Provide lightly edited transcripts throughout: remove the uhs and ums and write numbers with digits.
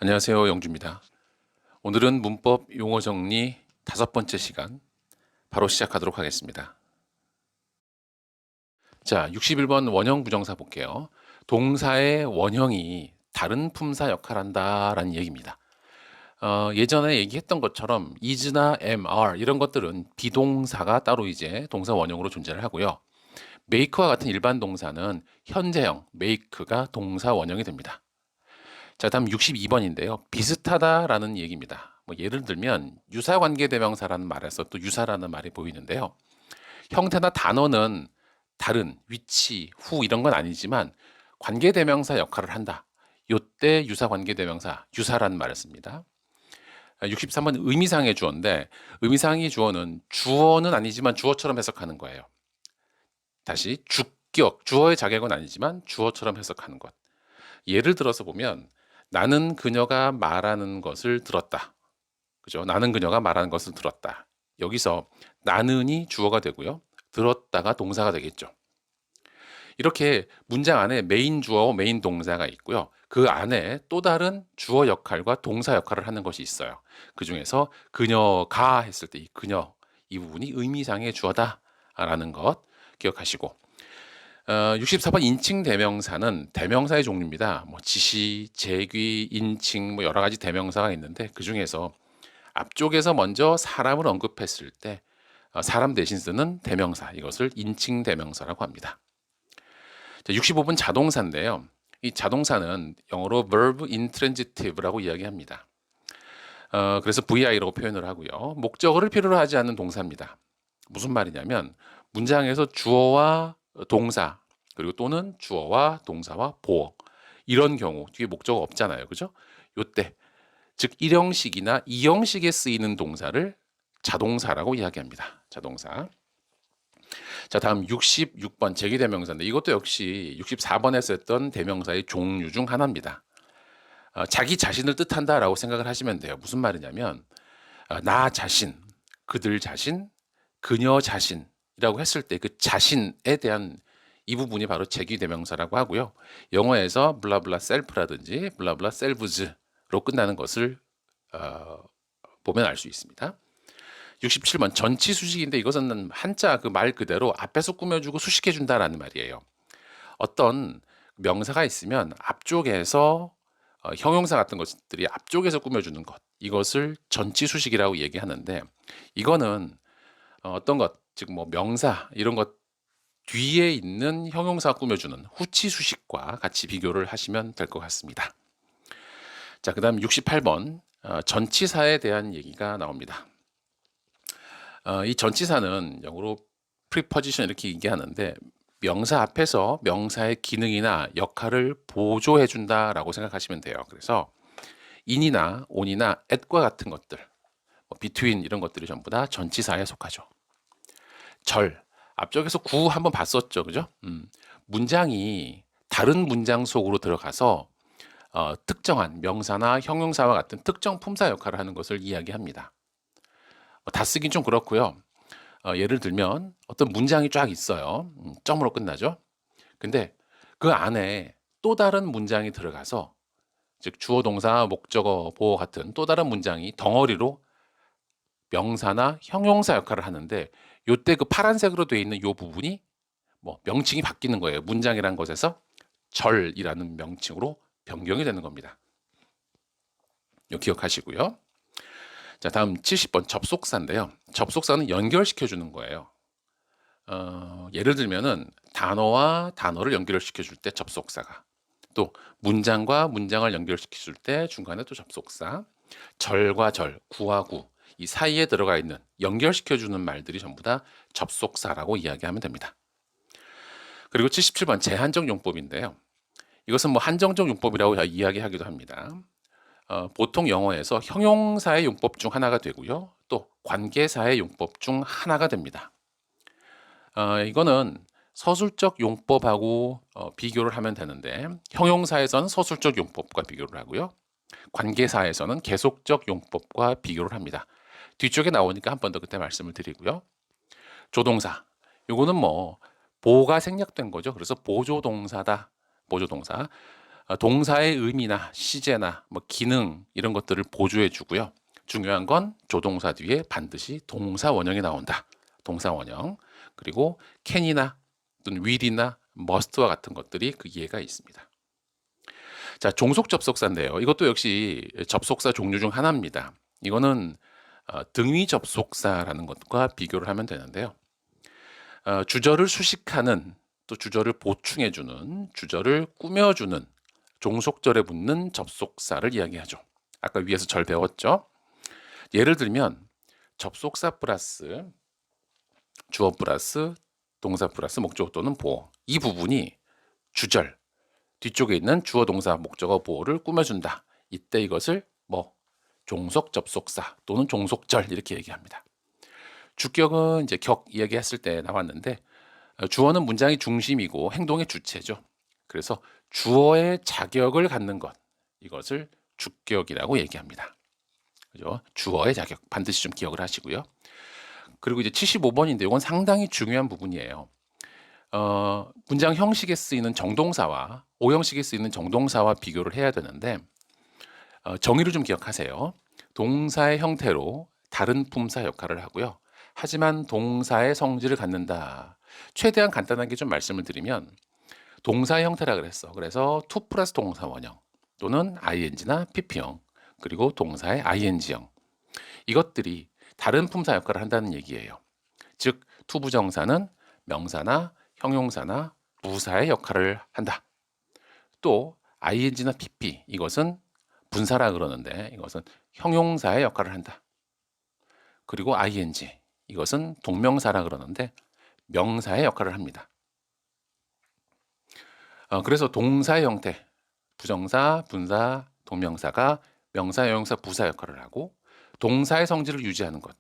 안녕하세요. 영주입니다. 오늘은 문법 용어 정리 5번째 시간 바로 시작하도록 하겠습니다. 자, 61번 원형 부정사 볼게요. 동사의 원형이 다른 품사 역할한다라는 얘기입니다. 예전에 얘기했던 것처럼 is나 am, are 이런 것들은 비동사가 따로 이제 동사 원형으로 존재를 하고요. make와 같은 일반 동사는 현재형 make가 동사 원형이 됩니다. 자, 다음 62번인데요. 비슷하다라는 얘기입니다. 뭐 예를 들면 유사관계대명사라는 말에서 또 유사라는 말이 보이는데요. 형태나 단어는 다른, 위치, 후 이런 건 아니지만 관계대명사 역할을 한다. 요때 유사관계대명사, 유사라는 말을 씁니다. 63번 의미상의 주어인데 의미상의 주어는 주어는 아니지만 주어처럼 해석하는 거예요. 다시 주격, 주어의 자격은 아니지만 주어처럼 해석하는 것. 예를 들어서 보면 나는 그녀가 말하는 것을 들었다. 그죠? 나는 그녀가 말하는 것을 들었다. 여기서 나는이 주어가 되고요. 들었다가 동사가 되겠죠. 이렇게 문장 안에 메인 주어와 메인 동사가 있고요. 그 안에 또 다른 주어 역할과 동사 역할을 하는 것이 있어요. 그 중에서 그녀가 했을 때 이 그녀, 이 부분이 의미상의 주어다라는 것 기억하시고 64번 인칭 대명사는 대명사의 종류입니다. 뭐 지시, 제귀, 인칭 뭐 여러 가지 대명사가 있는데 그 중에서 앞쪽에서 먼저 사람을 언급했을 때 사람 대신 쓰는 대명사 이것을 인칭 대명사라고 합니다. 자, 65번 자동사인데요. 이 자동사는 영어로 verb intransitive라고 이야기합니다. 그래서 VI라고 표현을 하고요. 목적어를 필요로 하지 않는 동사입니다. 무슨 말이냐면 문장에서 주어와 동사 그리고 또는 주어와 동사와 보어 이런 경우 뒤에 목적어 없잖아요. 그죠? 요때 즉 1형식이나 2형식에 쓰이는 동사를 자동사라고 이야기합니다. 자동사. 자, 다음 66번 제기대명사인데 이것도 역시 64번에 썼던 대명사의 종류 중 하나입니다. 자기 자신을 뜻한다라고 생각을 하시면 돼요. 무슨 말이냐면 나 자신, 그들 자신, 그녀 자신이라고 했을 때 그 자신에 대한 이 부분이 바로 제기대명사라고 하고요. 영어에서 블라블라 셀프라든지 블라블라 셀브즈로 끝나는 것을 보면 알 수 있습니다. 67번 전치 수식인데 이것은 한자 그 말 그대로 앞에서 꾸며주고 수식해준다라는 말이에요. 어떤 명사가 있으면 앞쪽에서 형용사 같은 것들이 앞쪽에서 꾸며주는 것 이것을 전치 수식이라고 얘기하는데 이거는 어떤 것, 즉 뭐 명사 이런 것 뒤에 있는 형용사 꾸며주는 후치 수식과 같이 비교를 하시면 될 것 같습니다. 자, 그 다음 68번 전치사에 대한 얘기가 나옵니다. 이 전치사는 영어로 preposition 이렇게 얘기하는데 명사 앞에서 명사의 기능이나 역할을 보조해 준다라고 생각하시면 돼요. 그래서 in이나 on이나 at과 같은 것들, between 이런 것들이 전부 다 전치사에 속하죠. 앞쪽에서 구 한번 봤었죠, 그죠? 문장이 다른 문장 속으로 들어가서 특정한 명사나 형용사와 같은 특정 품사 역할을 하는 것을 이야기합니다. 다 쓰긴 좀 그렇고요. 예를 들면 어떤 문장이 쫙 있어요. 점으로 끝나죠. 근데 그 안에 또 다른 문장이 들어가서 즉 주어, 동사, 목적어, 보어 같은 또 다른 문장이 덩어리로 명사나 형용사 역할을 하는데 요때 그 파란색으로 되어 있는 요 부분이 뭐 명칭이 바뀌는 거예요. 문장이란 것에서 절이라는 명칭으로 변경이 되는 겁니다. 요 기억하시고요. 자, 다음 70번 접속사인데요. 접속사는 연결시켜 주는 거예요. 예를 들면은 단어와 단어를 연결시켜 줄 때 접속사가 또 문장과 문장을 연결시켜 줄 때 중간에 또 접속사 절과 절, 구와 구 이 사이에 들어가 있는 연결시켜 주는 말들이 전부 다 접속사라고 이야기하면 됩니다. 그리고 77번 제한적 용법인데요. 이것은 뭐 한정적 용법이라고 이야기하기도 합니다. 보통 영어에서 형용사의 용법 중 하나가 되고요. 또 관계사의 용법 중 하나가 됩니다. 이거는 서술적 용법하고 비교를 하면 되는데 형용사에서는 서술적 용법과 비교를 하고요. 관계사에서는 계속적 용법과 비교를 합니다. 뒤쪽에 나오니까 한 번 더 그때 말씀을 드리고요. 조동사, 요거는 뭐 보가 생략된 거죠. 그래서 보조동사다. 보조동사. 동사의 의미나 시제나 뭐 기능 이런 것들을 보조해 주고요. 중요한 건 조동사 뒤에 반드시 동사 원형이 나온다. 동사 원형. 그리고 can이나 또는 will이나 must와 같은 것들이 그 이해가 있습니다. 자, 종속 접속사인데요. 이것도 역시 접속사 종류 중 하나입니다. 이거는 등위 접속사라는 것과 비교를 하면 되는데요. 주절을 수식하는, 또 주절을 보충해주는, 주절을 꾸며주는 종속절에 붙는 접속사를 이야기하죠. 아까 위에서 절 배웠죠? 예를 들면 접속사 플러스 주어 플러스 동사 플러스 목적어 또는 보어, 이 부분이 주절 뒤쪽에 있는 주어 동사 목적어 보어를 꾸며준다. 이때 이것을 뭐 종속 접속사 또는 종속절 이렇게 얘기합니다. 주격은 이제 격 이야기했을 때 나왔는데, 주어는 문장의 중심이고 행동의 주체죠. 그래서 주어의 자격을 갖는 것, 이것을 주격이라고 얘기합니다. 그죠? 주어의 자격 반드시 좀 기억을 하시고요. 그리고 이제 75번인데 이건 상당히 중요한 부분이에요. 문장 형식에 쓰이는 정동사와 오형식에 쓰이는 정동사와 비교를 해야 되는데, 정의를 좀 기억하세요. 동사의 형태로 다른 품사 역할을 하고요. 하지만 동사의 성질을 갖는다. 최대한 간단하게 좀 말씀을 드리면 동사의 형태라 그랬어. 그래서 to 플러스 동사 원형 또는 ing나 pp형, 그리고 동사의 ing형, 이것들이 다른 품사 역할을 한다는 얘기예요. 즉 to 부정사는 명사나 형용사나 부사의 역할을 한다. 또 ing나 pp, 이것은 분사라 그러는데 이것은 형용사의 역할을 한다. 그리고 ing, 이것은 동명사라 그러는데 명사의 역할을 합니다. 그래서 동사의 형태, 부정사, 분사, 동명사가 명사, 형용사, 부사 역할을 하고, 동사의 성질을 유지하는 것,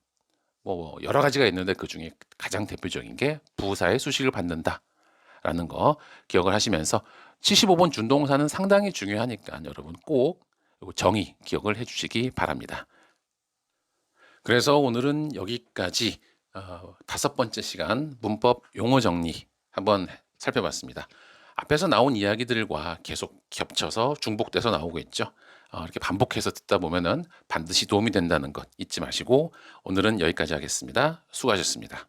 뭐 여러 가지가 있는데 그 중에 가장 대표적인 게 부사의 수식을 받는다라는 거 기억을 하시면서 75번 준동사는 상당히 중요하니까 여러분 꼭 정의 기억을 해주시기 바랍니다. 그래서 오늘은 여기까지 5번째 시간 문법 용어 정리 한번 살펴봤습니다. 앞에서 나온 이야기들과 계속 겹쳐서 중복돼서 나오겠죠. 이렇게 반복해서 듣다 보면은 반드시 도움이 된다는 것 잊지 마시고 오늘은 여기까지 하겠습니다. 수고하셨습니다.